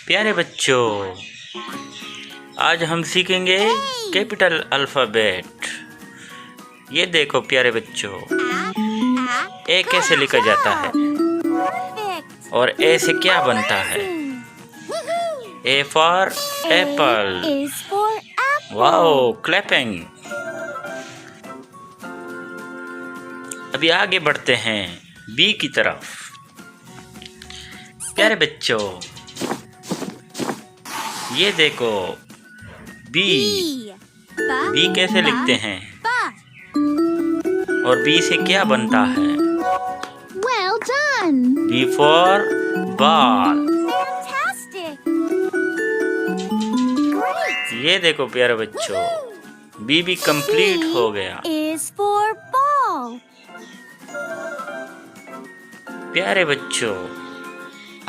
प्यारे बच्चों, आज हम सीखेंगे कैपिटल अल्फ़ाबेट। ये देखो प्यारे बच्चों, ए कैसे लिखा जाता है और ए से क्या बनता है। A for Apple. Wow, clapping. अभी आगे बढ़ते हैं बी की तरफ। प्यारे बच्चों, ये देखो बी। बी कैसे लिखते हैं और बी से क्या बनता है। Well done. B for ball. Fantastic. Great. ये देखो प्यारे बच्चों, बी भी कंप्लीट हो गया। Is for ball. प्यारे बच्चों,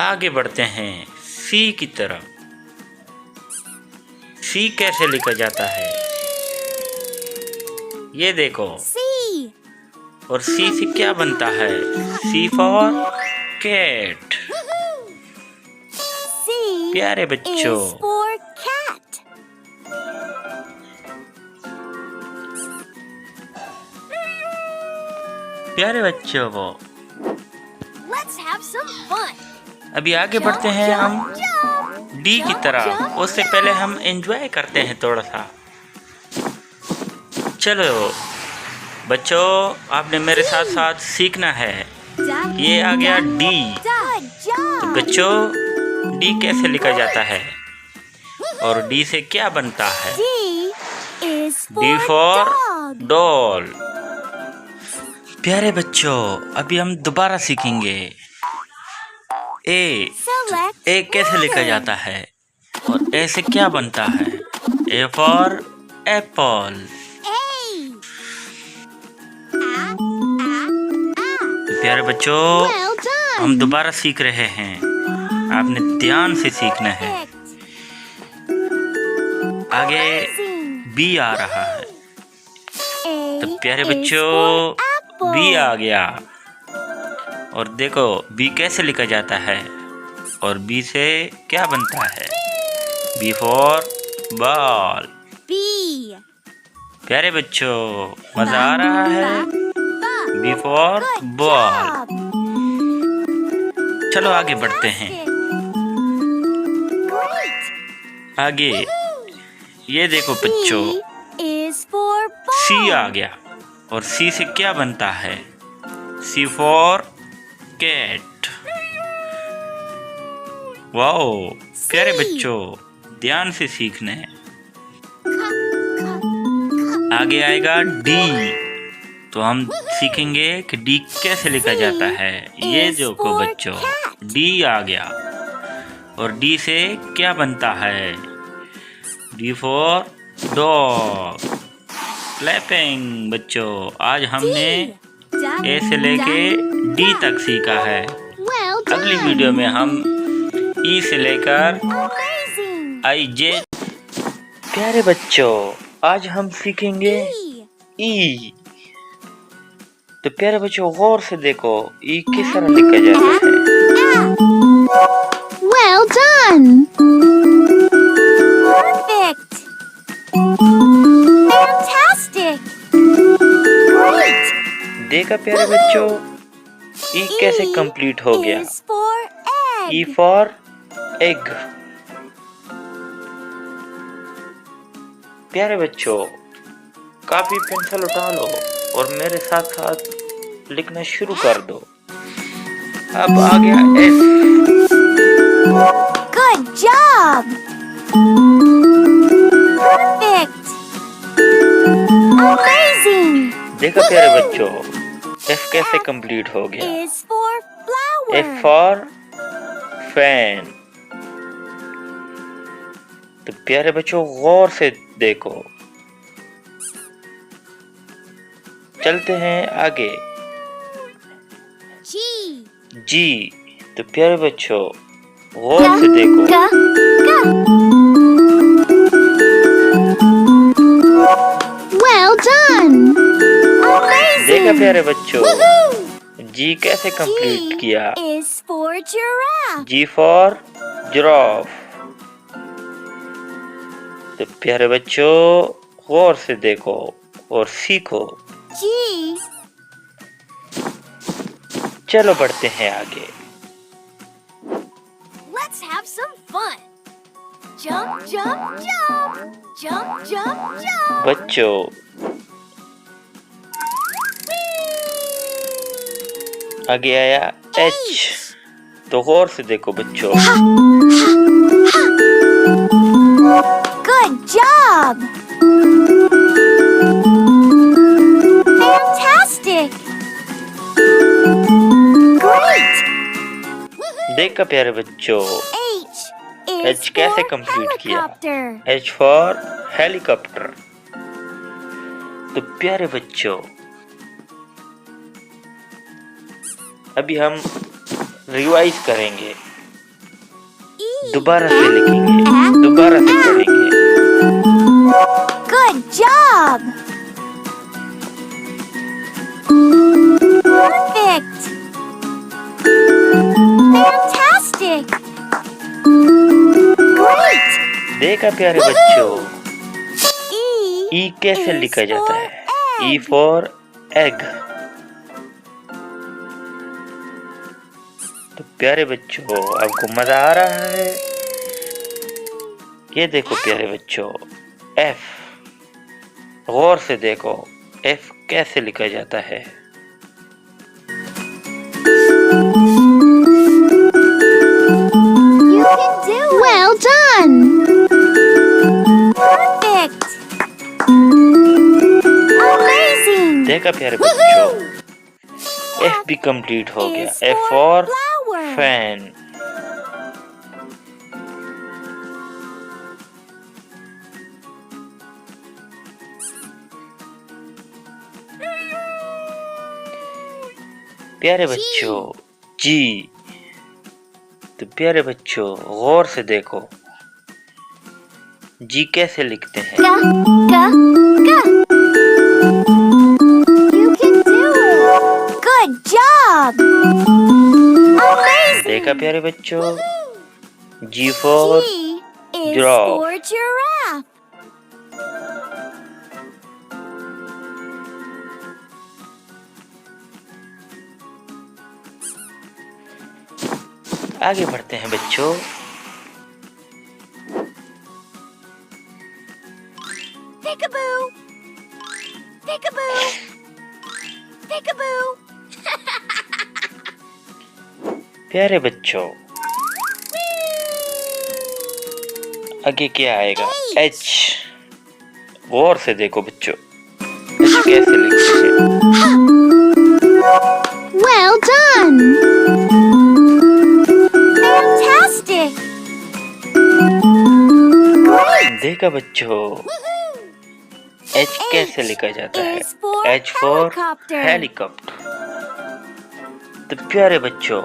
आगे बढ़ते हैं सी की तरफ। सी कैसे लिखा जाता है, ये देखो। C. और सी से क्या बनता है। सी फॉर कैट। C. प्यारे बच्चों, Is for cat. प्यारे बच्चों, Let's have some fun. अभी आगे बढ़ते हैं हम Jump. डी की तरफ। उससे पहले हम एंजॉय करते हैं थोड़ा सा। चलो बच्चों, आपने मेरे साथ साथ सीखना है। ये आ गया डी। Good job. बच्चों, डी कैसे लिखा जाता है और डी से क्या बनता है। D is D for for dog. Doll. प्यारे बच्चों, अभी हम दोबारा सीखेंगे। ए। Select ए कैसे लिखा letter. जाता है और ए से क्या बनता है। A for Apple. प्यारे बच्चों, Well done. हम दोबारा सीख रहे हैं, आपने ध्यान से सीखना है। Perfect. आगे Amazing. बी आ रहा है। A तो प्यारे is बच्चों, for apple. बी आ गया। और देखो बी कैसे लिखा जाता है और बी से क्या बनता है। B for ball. B. प्यारे बच्चों, मजा आ रहा है। B for Good ball. job. चलो आगे बढ़ते हैं। Great. आगे ये देखो बच्चों, C is for ball. सी आ गया और सी से क्या बनता है। सी फॉर कैट। वाओ, प्यारे बच्चों, ध्यान से सीखना है। आगे आएगा डी। तो हम सीखेंगे कि डी कैसे लिखा जाता है। ये देखो बच्चों, डी आ गया और डी से क्या बनता है। D for dog. क्लैपिंग। बच्चों, आज हमने ए से लेके डी तक सीखा है। Well done. अगली वीडियो में हम ई से लेकर Amazing. आई जे। प्यारे बच्चों, आज हम सीखेंगे E. ई। तो प्यारे बच्चों, गौर से देखो ई किस तरह लिखा जाता है। Well done. Perfect. Fantastic. Great. देखा प्यारे बच्चों, ई कैसे कंप्लीट हो गया। Is for egg. E for egg. प्यारे बच्चों, कापी पेंसिल उठा लो और मेरे साथ साथ लिखना शुरू कर दो। अब आ गया S. Good job. Perfect. Amazing. देखो प्यारे बच्चों, एफ कैसे कंप्लीट हो गया। Is for flower. F for fan. तो प्यारे बच्चों, गौर से देखो। चलते हैं आगे। G. जी। तो प्यारे बच्चों, गौर से देखो। Ga. Well done. Amazing. देखा प्यारे बच्चों, Woohoo. जी कैसे कंप्लीट G किया। is for giraffe. G for giraffe. तो प्यारे बच्चों गौर से देखो और सीखो। G. चलो बढ़ते हैं आगे। Let's have some fun. Jump, jump, jump. Jump, jump, jump. बच्चों आगे आया H, तो गौर से देखो बच्चों। Good job. Fantastic. Great. देखा प्यारे बच्चों H H is कैसे for कंप्लीट किया? helicopter. H for helicopter. तो प्यारे बच्चों अभी हम रिवाइज करेंगे, E. दोबारा से लिखेंगे, दोबारा से पढ़ेंगे। Good job. Perfect. Fantastic. Great. देखा प्यारे बच्चों E ई कैसे is लिखा जाता for है? ई egg. For egg. तो प्यारे बच्चों आपको मजा आ रहा है? ये देखो प्यारे बच्चों एफ, गौर से देखो एफ कैसे लिखा जाता है? You can do it. Well done. Perfect. Amazing. देखा प्यारे बच्चों एफ भी कंप्लीट हो गया। Is F for for flower. Fan. प्यारे बच्चों जी, तो प्यारे बच्चों गौर से देखो जी कैसे लिखते हैं? Ga. You can do it. Good job. Amazing. देखा प्यारे बच्चों जी for G is giraffe. for giraffe. आगे बढ़ते हैं बच्चों। Peekaboo. Peekaboo. Peekaboo. प्यारे बच्चों आगे क्या आएगा? एच। गौर से देखो बच्चों एच कैसे लिखते हैं? Well done. Fantastic. Great. देखा बच्चों एच कैसे लिखा जाता है? is for H for helicopter. Helicopter. तो प्यारे बच्चों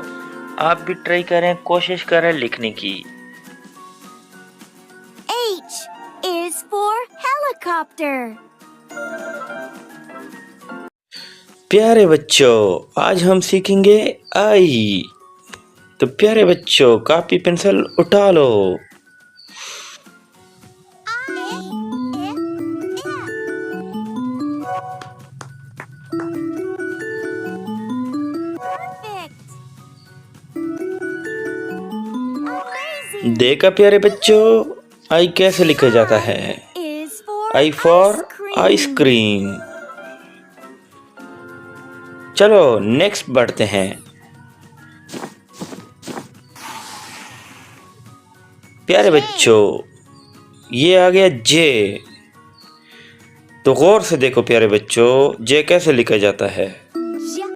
आप भी ट्राई करें, कोशिश करें लिखने की। H is for helicopter. प्यारे बच्चों आज हम सीखेंगे आई। तो प्यारे बच्चों कॉपी पेंसिल उठा लो। Perfect. Amazing. देखा प्यारे बच्चों आई कैसे लिखा जाता है? Is for I for ice cream. Ice cream. चलो नेक्स्ट बढ़ते हैं। प्यारे बच्चों ये आ गया जे। तो गौर से देखो प्यारे बच्चों जे कैसे लिखा जाता है? Ja,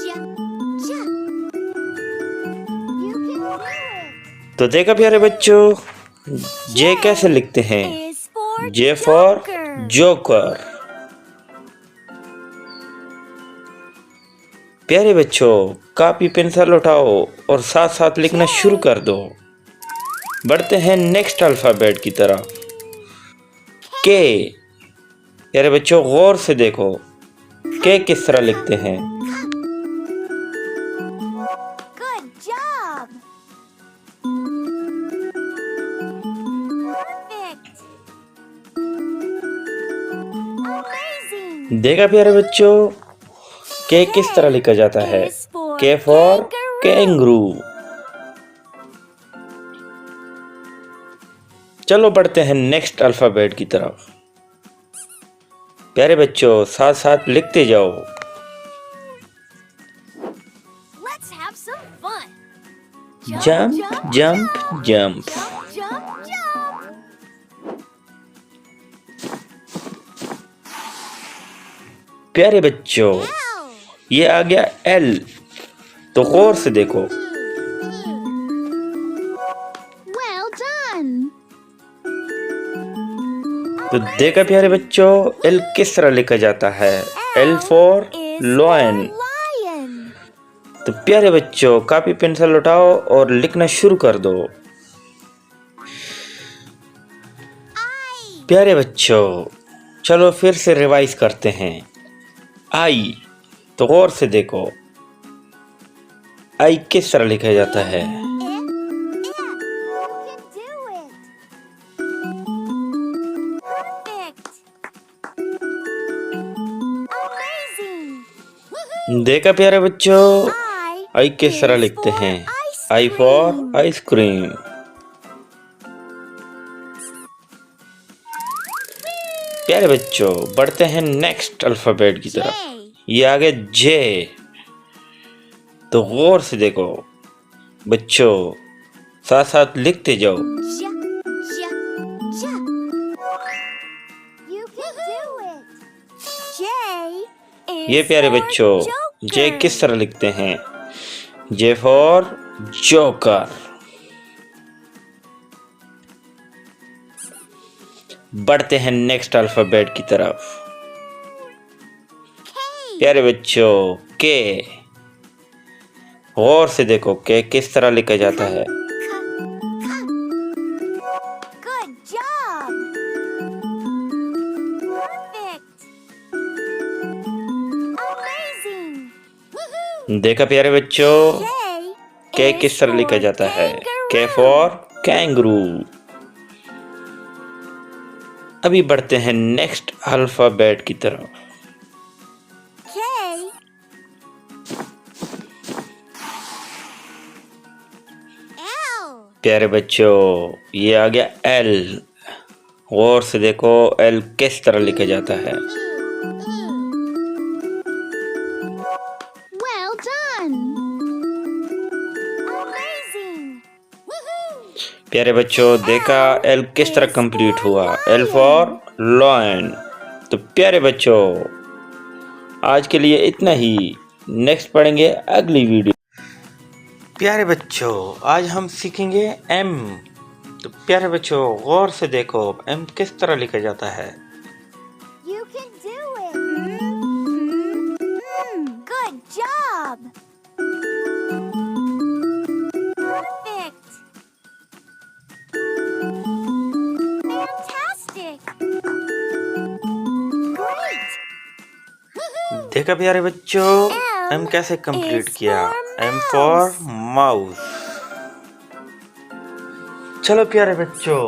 ja, ja. You can do it. तो देखा प्यारे बच्चों जे कैसे लिखते हैं? Is for J for joker. Joker. प्यारे बच्चों कॉपी पेंसिल उठाओ और साथ साथ लिखना शुरू कर दो। बढ़ते हैं नेक्स्ट अल्फाबेट की तरफ। के। प्यारे बच्चों गौर से देखो के किस तरह लिखते हैं? Good job. Perfect. देखा प्यारे बच्चों, के किस तरह लिखा जाता है? के फॉर कैंगरू। चलो बढ़ते हैं नेक्स्ट अल्फाबेट की तरफ। प्यारे बच्चों साथ साथ लिखते जाओ। Let's have some fun. Jump jump jump. Jump, jump, jump. प्यारे बच्चों Ow. ये आ गया एल, तो गौर से देखो। Well done. तो देखा प्यारे बच्चों एल किस तरह लिखा जाता है? L for lion. Lion. तो प्यारे बच्चों कॉपी पेंसिल उठाओ और लिखना शुरू कर दो। प्यारे बच्चों चलो फिर से रिवाइज करते हैं। आई, तो गौर से देखो आई किस तरह लिखा जाता है? You can do it. Perfect. Amazing. Woohoo. देखा प्यारे बच्चों I आई किस तरह is लिखते for हैं? ice I for cream. Ice cream. प्यारे बच्चों बढ़ते हैं नेक्स्ट अल्फाबेट की तरफ। J. ये आगे जे, तो गौर से देखो बच्चों साथ साथ लिखते जाओ। Ja, ja, ja. You can do it. J is ये प्यारे for बच्चों जे Joker. किस तरह लिखते हैं? J for joker. बढ़ते हैं नेक्स्ट अल्फाबेट की तरफ। K. प्यारे बच्चों के, गौर से देखो के किस तरह लिखा जाता है? Good job. Perfect. Amazing. Woohoo. देखा प्यारे बच्चों K के is किस तरह लिखा for जाता है? के kangaroo. For kangaroo. अभी बढ़ते हैं नेक्स्ट अल्फाबेट की तरफ। K. L. प्यारे बच्चों ये आ गया एल, गौर से देखो एल किस तरह लिखा जाता है? Well done. Amazing. Woohoo. प्यारे बच्चों देखा एल किस तरह कंप्लीट हुआ? L for lion. तो प्यारे बच्चों आज के लिए इतना ही, नेक्स्ट पढ़ेंगे अगली वीडियो। प्यारे बच्चों आज हम सीखेंगे एम। तो प्यारे बच्चों गौर से देखो एम किस तरह लिखा जाता है? You can do it. Good job. Perfect. Fantastic. Great. Woohoo. देखा प्यारे बच्चों एम कैसे कंप्लीट किया? M for mouse. चलो प्यारे बच्चों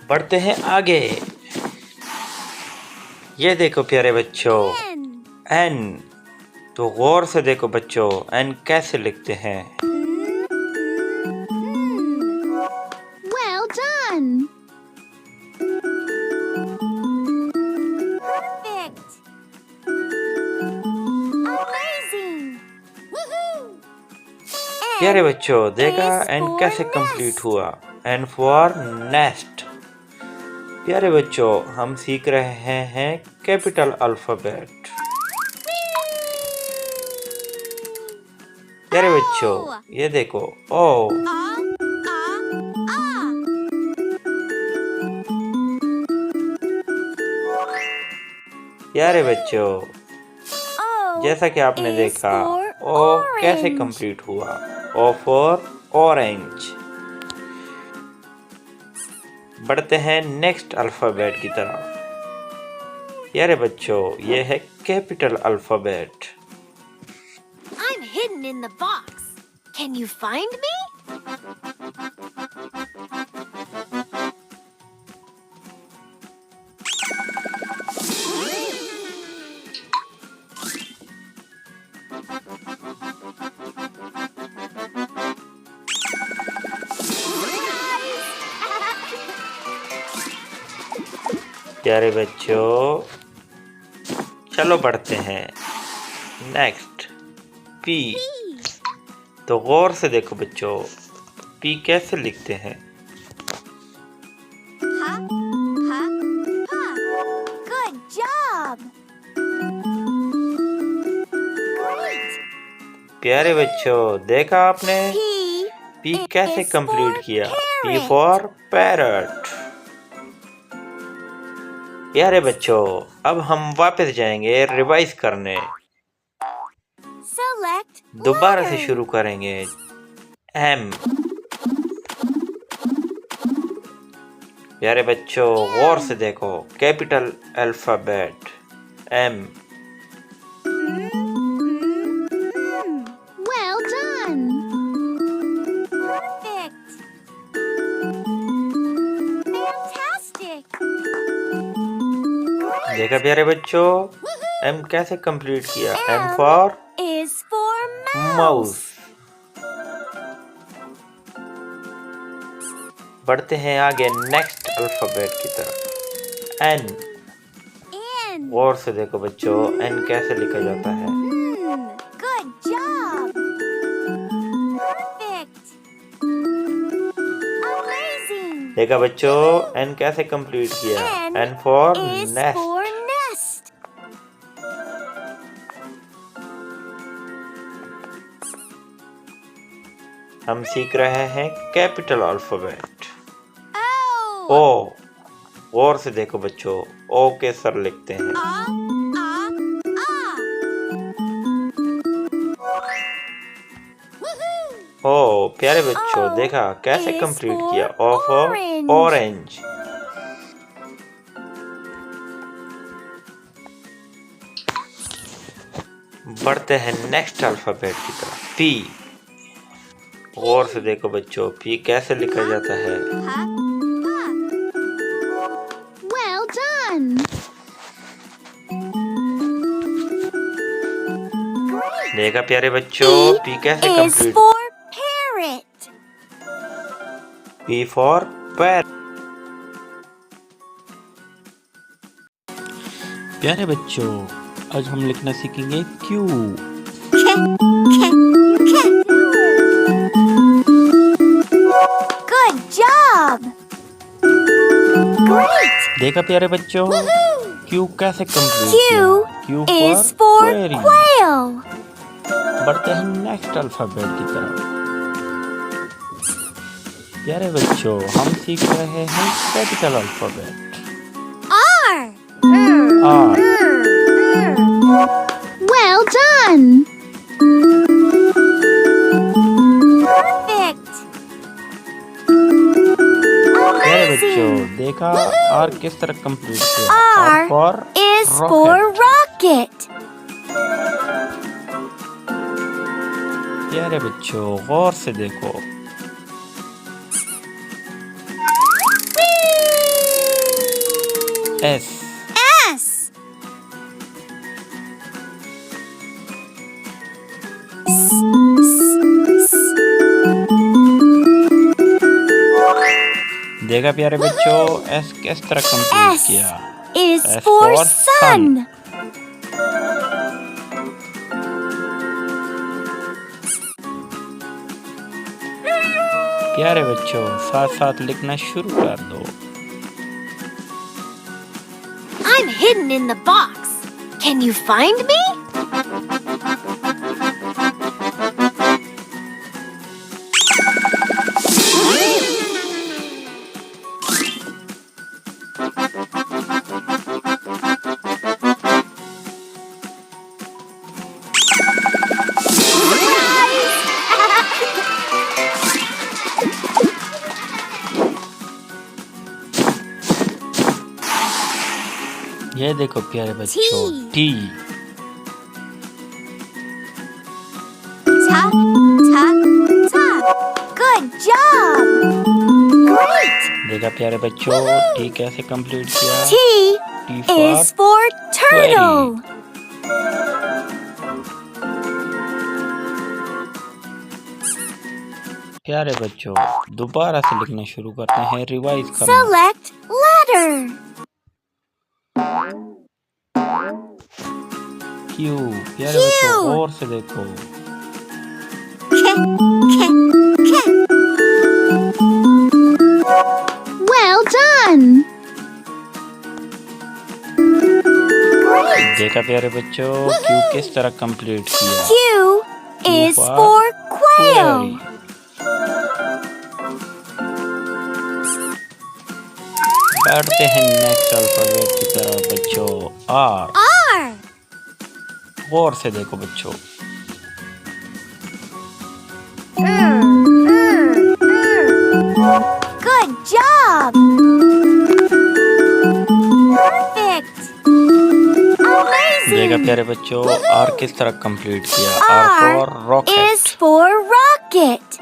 बढ़ते हैं आगे। ये देखो प्यारे बच्चों N. एन, तो गौर से देखो बच्चों एन कैसे लिखते हैं? Well done. Perfect. Amazing. Woohoo. प्यारे बच्चों देखा is एन for कैसे nest. कंप्लीट हुआ? N for nest. प्यारे बच्चों हम सीख रहे हैं कैपिटल अल्फाबेट। प्यारे बच्चों ये देखो ओ, प्यारे बच्चों जैसा कि आपने देखा ओ कैसे कंप्लीट हुआ? O for orange. बढ़ते हैं नेक्स्ट अल्फाबेट की तरफ। प्यारे बच्चों ये है capital alphabet. I'm hidden in the box. Can you find me? प्यारे बच्चों, चलो पढ़ते हैं। Next P. तो गौर से देखो बच्चों, पी कैसे लिखते हैं। Ha, ha, ha. Good job. Great. प्यारे बच्चों, देखा आपने P पी कैसे is कंप्लीट for किया। P parrot. For parrot. प्यारे बच्चों, अब हम वापस जाएंगे रिवाइज करने। Select दोबारा से letter. शुरू करेंगे। एम। प्यारे बच्चों, गौर से देखो, capital alphabet M. Well done. Perfect. Fantastic. देखा प्यारे बच्चों, एम कैसे कंप्लीट किया। M for Is for mouse. Mouse. बढ़ते हैं आगे नेक्स्ट अल्फाबेट की तरफ। एन। N. गौर से देखो बच्चों, एन कैसे लिखा जाता है। Good job. Perfect. Amazing. देखा बच्चों, एन कैसे कंप्लीट किया। N N for is nest. for nest. हम सीख रहे हैं कैपिटल अल्फाबेट। O. ओ। गौर से देखो बच्चों, ओ के सर लिखते हैं। Woohoo. ओ प्यारे बच्चों, O देखा कैसे is कंप्लीट for किया। O for orange. ऑरेंज। बढ़ते हैं नेक्स्ट अल्फाबेट की तरफ। पी। गौर से देखो बच्चों, पी कैसे लिखा जाता है। Ha, ha. Well done. Great. देखा प्यारे बच्चों, पी कैसे Is complete. for parrot. P for पैर। प्यारे बच्चों, आज हम लिखना सीखेंगे क्यू। Good job. Great. देखा प्यारे बच्चों, Woohoo. क्यू कैसे कंप्लीट Q किया। Q is for for query. quail. बढ़ते हैं नेक्स्ट अल्फाबेट की तरफ। प्यारे बच्चों, हम सीख रहे हैं capital alphabet. R. R. Well done. Perfect. प्यारे बच्चों, Amazing. देखा आर किस तरह कंप्लीट किया। R R for is for rocket. प्यारे बच्चों, गौर से देखो। एस। S. देखा प्यारे बच्चों, एस किस तरह कंप्लीट S किया। is S for for sun. प्यारे बच्चों, साथ साथ लिखना शुरू कर दो। I'm hidden in the box. Can you find me? ये देखो प्यारे बच्चों, T. Ta, ta, ta. Good job. Great. देखा प्यारे बच्चों, टी कैसे कंप्लीट किया। T T is for for turtle. प्यारे बच्चों, दोबारा से लिखना शुरू करते हैं, रिवाइज करना। Select letter. क्यू। प्यारे बच्चों गौर से देखो। Well done. देखा प्यारे बच्चों क्यू किस तरह कंप्लीट किया। Q is for quail. बढ़ते हैं नेक्स्ट अल्फाबेट की तरफ बच्चों। आर। R. गौर से देखो बच्चों। Good job. Perfect. Amazing. देखा प्यारे बच्चों आर किस तरह कंप्लीट किया। R for R is rocket. for rocket.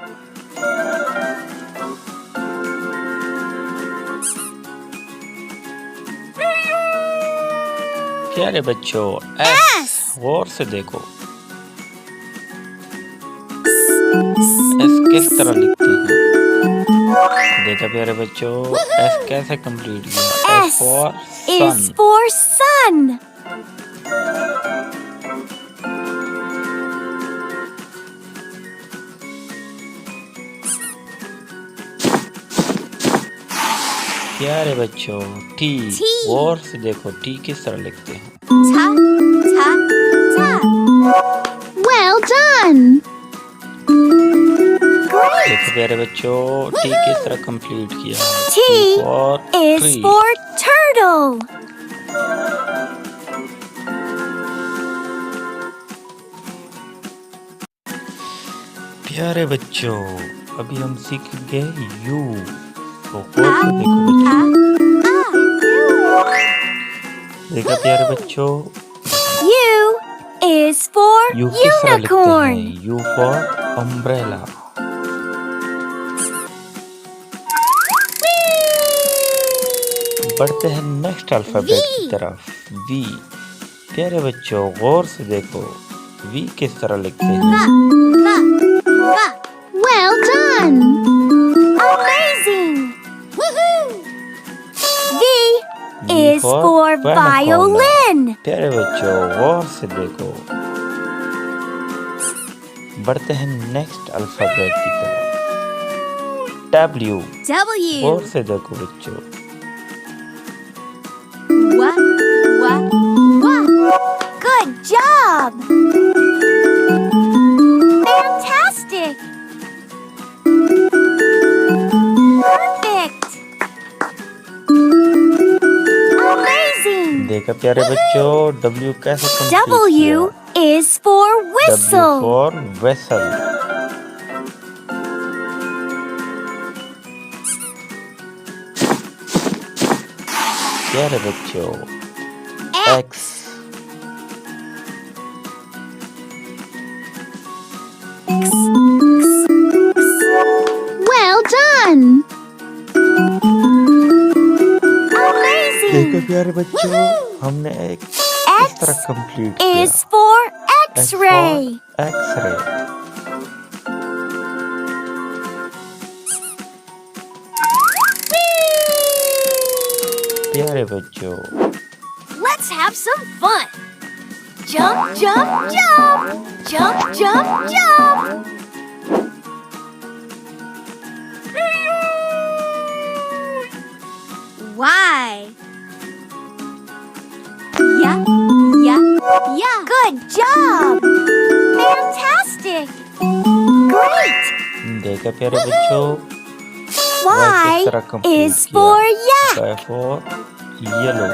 प्यारे बच्चों एस। गौर से देखो। एस किस तरह लिखते हैं। देखा प्यारे बच्चों एस कैसे कंप्लीट किया। S S for is sun. for sun. प्यारे बच्चों टी। T. गौर से देखो टी किस तरह लिखते हैं। Ta, ta, ta. Well done. Great. देखो प्यारे बच्चों टी किस तरह कंप्लीट किया। T for is tree. for turtle. प्यारे बच्चों अभी हम सीखेंगे यू। तो गौर से देखो बच्चों। देखा प्यारे बच्चों U is for यू किस तरह लिखते unicorn. हैं। You for umbrella. बढ़ते हैं नेक्स्ट अल्फाबेट की V. तरफ। वी। प्यारे बच्चों गौर से देखो वी किस तरह लिखते हैं। Va. Well done. Amazing. Woohoo. V is for violin. प्यारे बच्चों गौर से देखो। बढ़ते हैं नेक्स्ट अल्फाबेट की तरफ। डब्ल्यू। W. गौर से देखो बच्चों। Wa, wa, wa. Good job. Fantastic. Perfect. Amazing. देखा प्यारे बच्चों डब्ल्यू कैसे complete W is for W whistle. For vessel. प्यारे बच्चों एक्स। Well done. Amazing. देखो प्यारे बच्चों हमने एक इस तरह कंप्लीट किया। Is for X-ray. एक्सरे। प्यारे बच्चों Let's have some fun. Jump, jump, jump. Jump, jump, jump. Why? Yeah, yeah, yeah. Good job. Fantastic. Great. देखा प्यारे बच्चों Y तरह complete is किया। for yak. Y for yellow.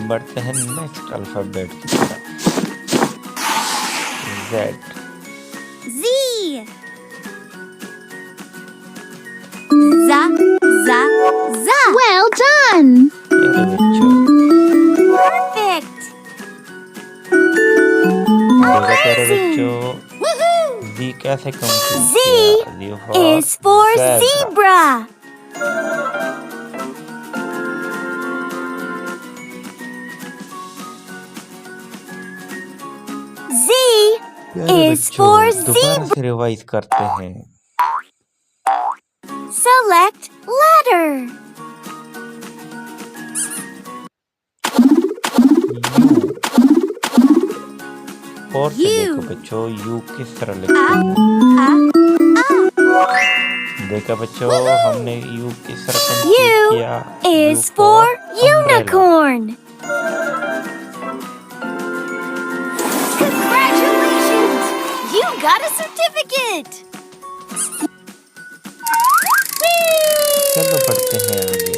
बढ़ते हैं नेक्स्ट अल्फाबेट की तरफ। Z. Z. Za, za, za. Well done. प्यारे बच्चों Perfect. देखा प्यारे Amazing. बच्चों Woohoo. Z कैसे कंप्लीट Z किया। is for zebra. Z is for दोबारा zebra. से रिवाइज करते हैं। Select letter. और से U. देखो बच्चों यू किस तरह लिखते A. हैं। A. देखा बच्चों हमने यू किस तरह U कंप्लीट किया। is U for umbrella। unicorn. Congratulations! You got a certificate! चलो बढ़ते हैं आगे।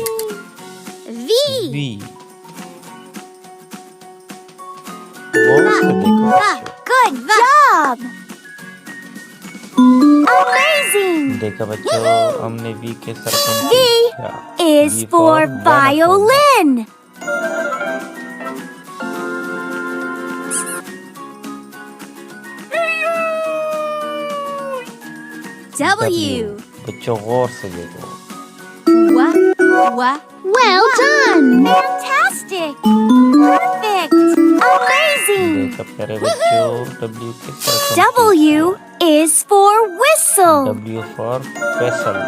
V. वी गौर से देखो बच्चों। Good job! Amazing! देखा बच्चों हमने वी के sir V is V for violin। violin. W. बच्चों गौर से देखो। Well done! Fantastic! Perfect! Amazing! देखा प्यारे बच्चों W किस तरह W is for whistle. W for vessel।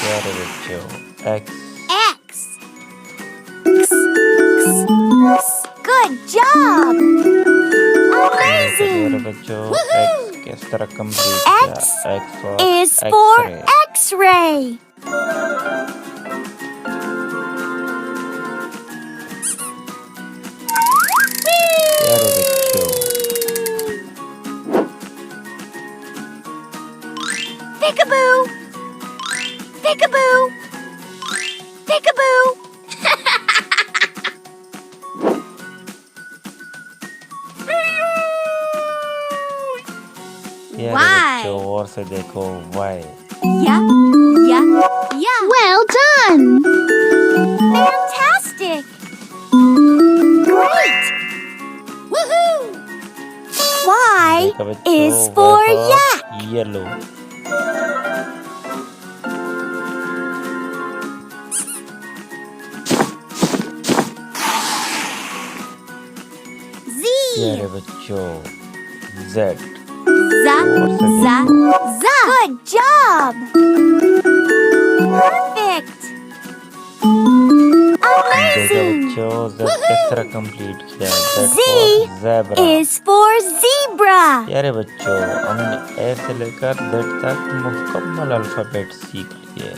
प्यारे बच्चों X। X. Good job! प्यारे Amazing! बच्चों X किस तरह कंप्लीट किया। X X is for for X-ray। X-ray. प्यारे बच्चों Peekaboo! Peekaboo! Peekaboo! प्यारे Why? बच्चों और से देखो Y। Yeah. Well done! Fantastic! Great! Woohoo! Y देखा बच्चों is for yak. येलो। प्यारे Z. बच्चों Z। Z. Good job! Perfect! देखा Amazing! बच्चों Z किस तरह कंप्लीट किया। Z zebra. is for zebra. प्यारे बच्चों हमने A से लेकर Z तक मुकम्मल अल्फ़ाबेट सीख लिए।